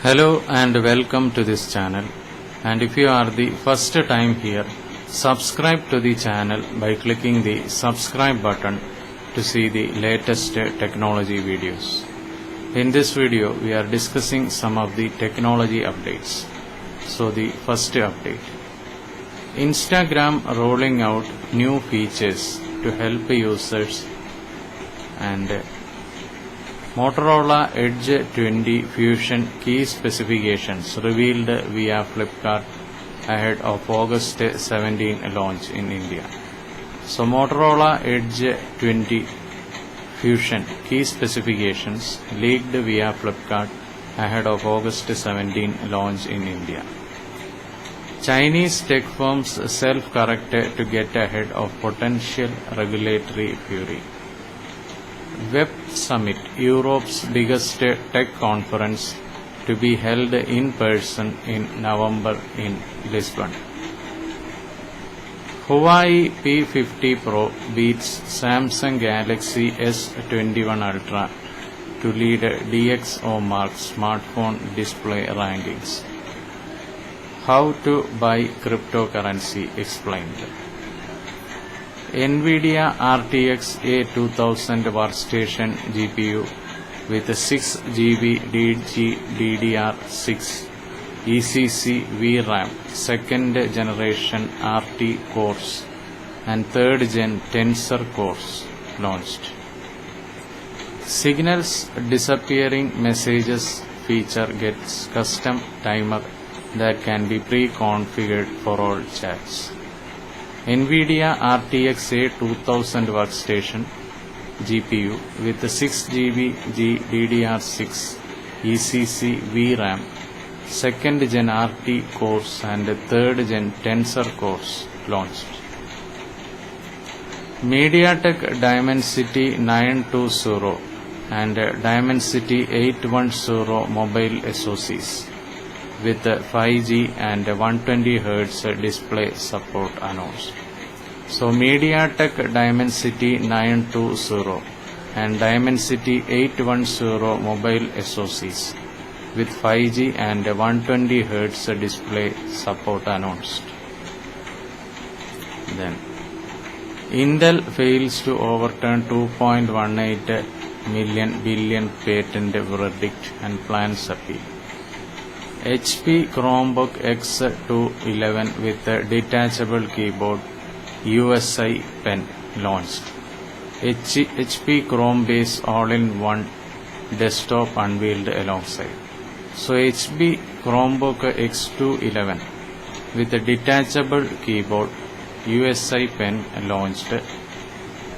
Hello and welcome to this channel, and if you are the first time here, subscribe to the channel by clicking the subscribe button to see the latest technology videos. In this video we are discussing some of the technology updates. So the first update, Instagram rolling out new features to help users, and Motorola Edge 20 Fusion key specifications revealed via Flipkart ahead of August 17 launch in India. So Motorola Edge 20 Fusion key specifications leaked via Flipkart ahead of August 17 launch in India. Chinese tech firms self-correct to get ahead of potential regulatory fury. Web Summit, Europe's biggest tech conference, to be held in person in November in Lisbon. Huawei P50 Pro beats Samsung Galaxy S21 Ultra to lead DxOMark smartphone display rankings. How to buy cryptocurrency explained. NVIDIA RTX A2000 workstation GPU with 6GB DDR6 ECC VRAM second generation RT cores and third gen Tensor cores launched. Signals disappearing messages feature gets custom timer that can be pre-configured for all chats. NVIDIA RTX A2000 workstation GPU with 6GB DDR6 ECC VRAM, second gen RT cores and third gen Tensor cores launched. MediaTek Dimensity 920 and Dimensity 810 mobile SoCs with 5G and 120Hz display support announced. So MediaTek Dimensity 920 and Dimensity 810 mobile SoCs with 5G and 120Hz display support announced. Then Intel fails to overturn 2.18 billion patent verdict and plans appeal. HP Chromebook X211 with a detachable keyboard USI pen launched. HP Chrome base all-in-one desktop unveiled alongside. So HP Chromebook X211 with a detachable keyboard USI pen launched,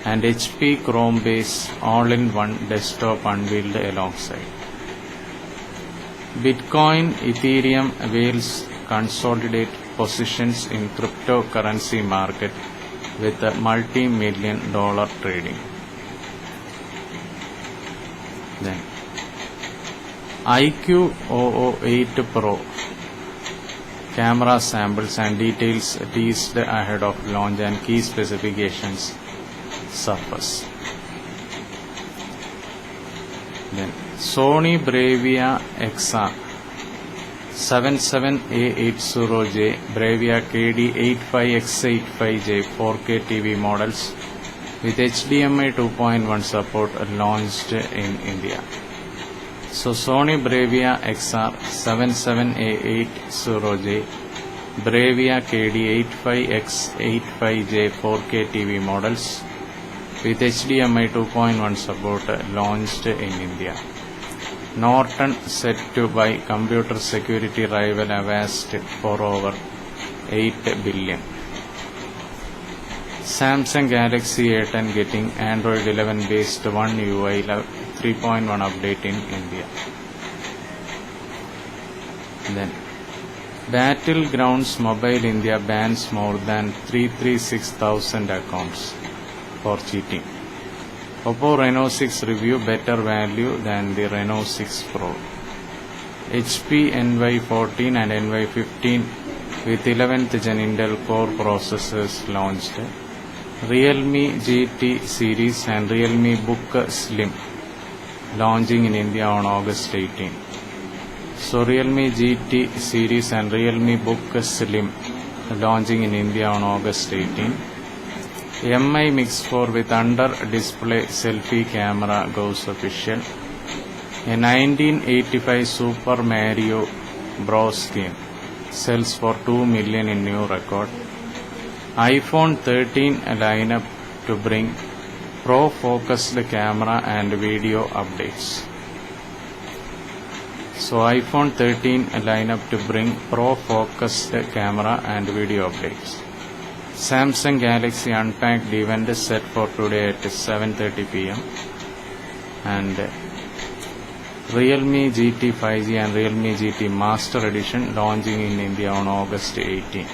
and HP Chrome base all-in-one desktop unveiled alongside. Bitcoin, Ethereum whales consolidate positions in cryptocurrency market with a multi-million dollar trading. Then iQOO8 Pro camera samples and details teased ahead of launch and key specifications surface. Then Sony Bravia XR 77A80J Bravia KD85X85J 4K TV models with HDMI 2.1 support launched in India. So Sony Bravia XR 77A80J Bravia KD85X85J 4K TV models with HDMI 2.1 support launched in India. Norton set to buy computer security rival Avast for over 8 billion. Samsung Galaxy A10 getting Android 11 based One UI 3.1 update in India. Then Battlegrounds Mobile India bans more than 336,000 accounts for cheating. Oppo Reno 6 review better value than the Reno 6 Pro. HP NY14 and NY15 with 11th gen Intel Core processors launched. Realme GT series and Realme Book Slim launching in India on August 18. So Realme GT series and Realme Book Slim launching in India on August 18. MI Mix 4 with under-display selfie camera goes official. A 1985 Super Mario Bros. Game sells for 2 million in new record. iPhone 13 lineup to bring pro-focused camera and video updates. So iPhone 13 lineup to bring pro-focused camera and video updates. Samsung Galaxy Unpacked event is set for today at 7:30 p.m. and Realme GT 5G and Realme GT Master Edition launching in India on August 18.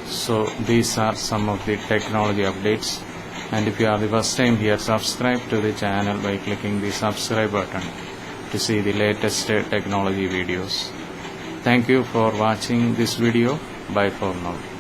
So these are some of the technology updates, and if you are the first time here, subscribe to the channel by clicking the subscribe button to see the latest technology videos. Thank you for watching this video. Bye for now.